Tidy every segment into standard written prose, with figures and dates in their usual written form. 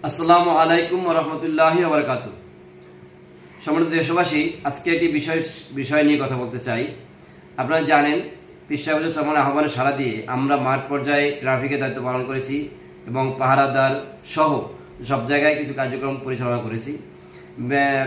আসসালামু আলাইকুম ওয়া রাহমাতুল্লাহি ওয়া বারাকাতুহু। সম্মানিত দেশবাসী, আজকে একটি বিষয় নিয়ে কথা বলতে চাই। আপনারা জানেন, পীর সাহেবের সামনে আহ্বানে সাড়া দিয়ে আমরা মাঠ পর্যায়ে ট্রাফিকের দায়িত্ব পালন করেছি এবং পাহারাদার সহ সব জায়গায় কিছু কার্যক্রম পরিচালনা করেছি।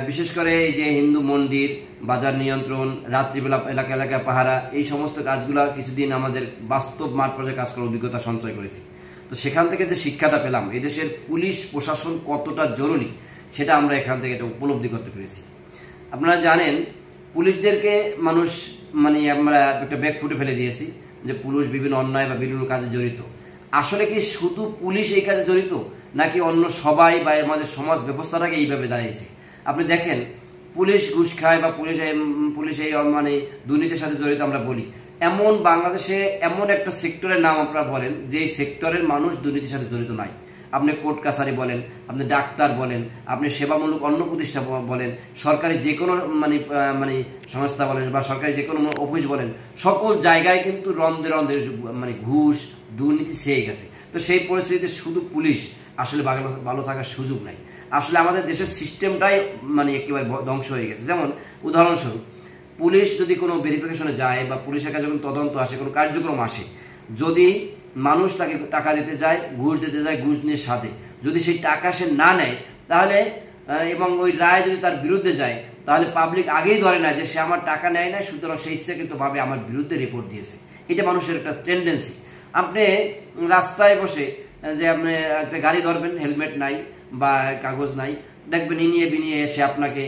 বিশেষ করে এই যে হিন্দু মন্দির, বাজার নিয়ন্ত্রণ, রাত্রিবেলা এলাকা এলাকায় পাহারা, এই সমস্ত কাজগুলো কিছুদিন আমাদের বাস্তব মাঠ পর্যায়ে কাজ করার অভিজ্ঞতা সঞ্চয় করেছি। তো সেখান থেকে যে শিক্ষাটা পেলাম, এদেশের পুলিশ প্রশাসন কতটা জরুরি সেটা আমরা এখান থেকে এটা উপলব্ধি করতে পেরেছি। আপনারা জানেন, পুলিশদেরকে মানুষ আমরা একটা ব্যাগ ফুটে ফেলে দিয়েছি যে পুলিশ বিভিন্ন অন্যায় বা বিভিন্ন কাজে জড়িত। আসলে কি শুধু পুলিশ এই কাজে জড়িত, নাকি অন্য সবাই বা আমাদের সমাজ ব্যবস্থাটাকে এইভাবে দাঁড়িয়েছে? আপনি দেখেন, পুলিশ ঘুষ খায় বা পুলিশ এই দুর্নীতির সাথে জড়িত আমরা বলি, এমন বাংলাদেশে এমন একটা সেক্টরের নাম আপনারা বলেন যে সংস্থার মানুষ দুর্নীতির সাথে জড়িত নাই। আপনি কোর্ট কাছারি বলেন, আপনি ডাক্তার বলেন, আপনি সেবামূলক অন্য প্রতিষ্ঠান বলেন, সরকারি যে কোনো সংস্থা বলেন বা সরকারি যে কোনো অফিস বলেন, সকল জায়গায় কিন্তু রন্ধে রন্ধে ঘুষ দুর্নীতি ছেয়ে গেছে। তো সেই পরিস্থিতিতে শুধু পুলিশ আসলে ভালো থাকার সুযোগ নাই। আসলে আমাদের দেশের সিস্টেমটাই একেবারে ধ্বংস হয়ে গেছে। যেমন উদাহরণস্বরূপ, পুলিশ যদি কোনো ভেরিফিকেশনে যায় বা পুলিশের কাছে যখন তদন্ত আসে, কোনো কার্যক্রম আসে, যদি মানুষ তাকে টাকা দিতে যায়, ঘুষ দিতে যায়, ঘুষ নিয়ে সাথে যদি সেই টাকা সে না নেয়, তাহলে এবং ওই রায় যদি তার বিরুদ্ধে যায়, তাহলে পাবলিক আগেই ধরে না যে সে আমার টাকা নেয় না, সুতরাং সে ইচ্ছাকৃতভাবে আমার বিরুদ্ধে রিপোর্ট দিয়েছে। এটা মানুষের একটা টেন্ডেন্সি। আপনি রাস্তায় বসে যে আপনি একটা গাড়ি ধরবেন, হেলমেট নাই বা কাগজ নাই, দেখবেন ইনিয়ে বিনিয়ে সে আপনাকে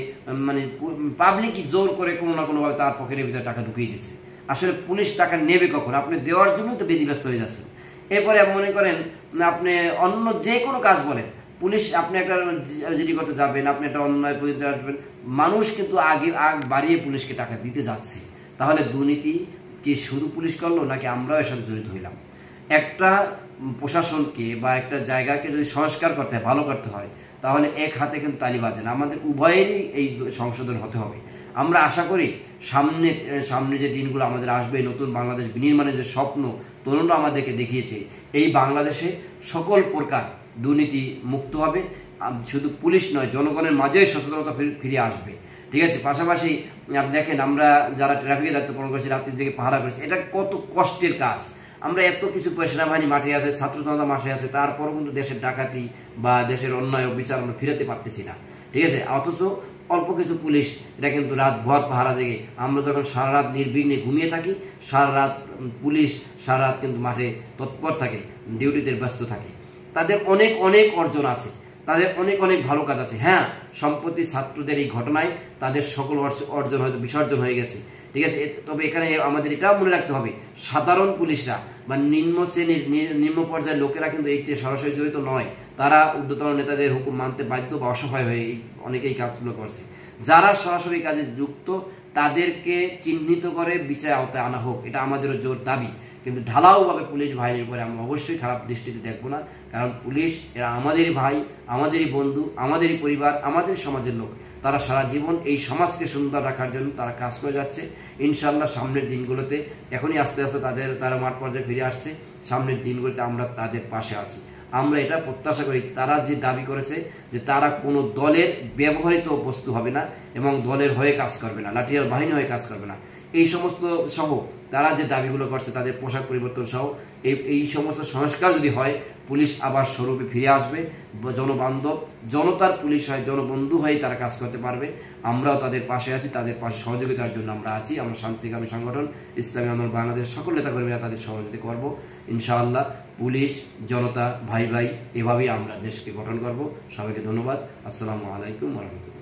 পাবলিকই জোর করে কোনো না কোনোভাবে তার পকেটের ভিতরে টাকা ঢুকিয়ে দিচ্ছে। আসলে পুলিশ টাকা নেবে কখন? আপনি দেওয়ার জন্যই তো ব্যতিব্যস্ত হয়ে যাচ্ছেন। এরপরে মনে করেন আপনি অন্য যে কোনো কাজ বলেন, পুলিশ আপনি একটা জিডি করতে যাবেন, আপনি একটা অন্যায় প্রতিনিধি আসবেন, মানুষ কিন্তু আগ বাড়িয়ে পুলিশকে টাকা দিতে যাচ্ছে। তাহলে দুর্নীতি কি শুধু পুলিশ করলো, নাকি আমরাও এর সাথে জড়িত হইলাম? একটা প্রশাসনকে বা একটা জায়গাকে যদি সংস্কার করতে হয়, ভালো করতে হয়, তাহলে এক হাতে কিন্তু তালি বাজে না। আমাদের উভয়েরই এই সংশোধন হতে হবে। আমরা আশা করি সামনে যে দিনগুলো আমাদের আসবে, নতুন বাংলাদেশ বিনির্মাণের যে স্বপ্ন তরুণরা আমাদেরকে দেখিয়েছে, এই বাংলাদেশে সকল প্রকার দুর্নীতি মুক্ত হবে। শুধু পুলিশ নয়, জনগণের মাঝে সচেতনতা ফিরে আসবে। ঠিক আছে? পাশাপাশি আপনি দেখেন, আমরা যারা ট্রাফিকের দায়িত্ব পালন করছি, রাত্রির দিকে পাহারা করছি, এটা কত কষ্টের কাজ। আমরা এত কিছু সেনাবাহিনী মাঠে আছে, ছাত্র জনতা মাঠে আছে, তারপরও কিন্তু দেশের ডাকাতি বা দেশের অন্যায় বিচার আমরা ফিরাতে পারতেছি না। ঠিক আছে? অথচ অল্প কিছু পুলিশ এটা কিন্তু রাত ভর পাহারা জেগে, আমরা যখন সারা রাত নির্বিঘ্নে ঘুমিয়ে থাকি, সারা রাত পুলিশ সারা রাত কিন্তু মাঠে তৎপর থাকে, ডিউটিতে ব্যস্ত থাকে। তাদের অনেক অনেক অর্জন আছে, তাদের অনেক অনেক ভালো কাজ আছে। হ্যাঁ, সম্প্রতি ছাত্রদের এই ঘটনায় তাদের সকল অর্জন হয়তো বিসর্জন হয়ে গেছে। ঠিক আছে? তবে এখানে আমাদের এটাও মনে রাখতে হবে, সাধারণ পুলিশরা বা নিম্ন শ্রেণীর নিম্ন পর্যায়ের লোকেরা কিন্তু এইটি সরাসরি জড়িত নয়। তারা ঊর্ধ্বতন নেতাদের হুকুম মানতে বাধ্য বা অসহায় হয়ে অনেকেই কাজগুলো করছে। যারা সরাসরি কাজে যুক্ত, তাদেরকে চিহ্নিত করে বিচারের আওতায় আনা হোক, এটা আমাদেরও জোর দাবি। কিন্তু ঢালাওভাবে পুলিশ বাহিনীর উপরে আমরা অবশ্যই খারাপ দৃষ্টিতে দেখবো না, কারণ পুলিশ এরা আমাদেরই ভাই, আমাদেরই বন্ধু, আমাদেরই পরিবার, আমাদের সমাজের লোক। তারা সারা জীবন এই সমাজকে সুন্দর রাখার জন্য তারা কাজ করে যাচ্ছে। ইনশাআল্লাহ সামনের দিনগুলোতে, এখনই আস্তে আস্তে তারা মাঠ পর্যায়ে ফিরে আসছে, সামনের দিনগুলোতে আমরা তাদের পাশে আছি। আমরা এটা প্রত্যাশা করি, তারা যে দাবি করেছে যে তারা কোনো দলের ব্যবহৃত বস্তু হবে না এবং দলের হয়ে কাজ করবে না, লাঠিয়াল বাহিনী হয়ে কাজ করবে না, এই সমস্ত সহ তারা যে দাবিগুলো করছে, তাদের পোশাক পরিবর্তন সহ এই সমস্ত সংস্কার যদি হয়, পুলিশ আবার স্বরূপে ফিরে আসবে, জনবান্ধব, জনতার পুলিশ হয়, জনবন্ধু হয়ে তারা কাজ করতে পারবে। আমরাও তাদের পাশে আছি, তাদের পাশে সহযোগিতার জন্য আমরা আছি। আমরা শান্তিকামী সংগঠন ইসলামী আন্দোলন বাংলাদেশের সকল নেতাকর্মীরা তাদের সহযোগিতা করব ইনশাআল্লাহ। পুলিশ, জনতা, ভাই ভাই, এভাবেই আমরা দেশকে গঠন করব। সবাইকে ধন্যবাদ। আসসালামু আলাইকুম ওয়া রাহমাতুল্লাহ।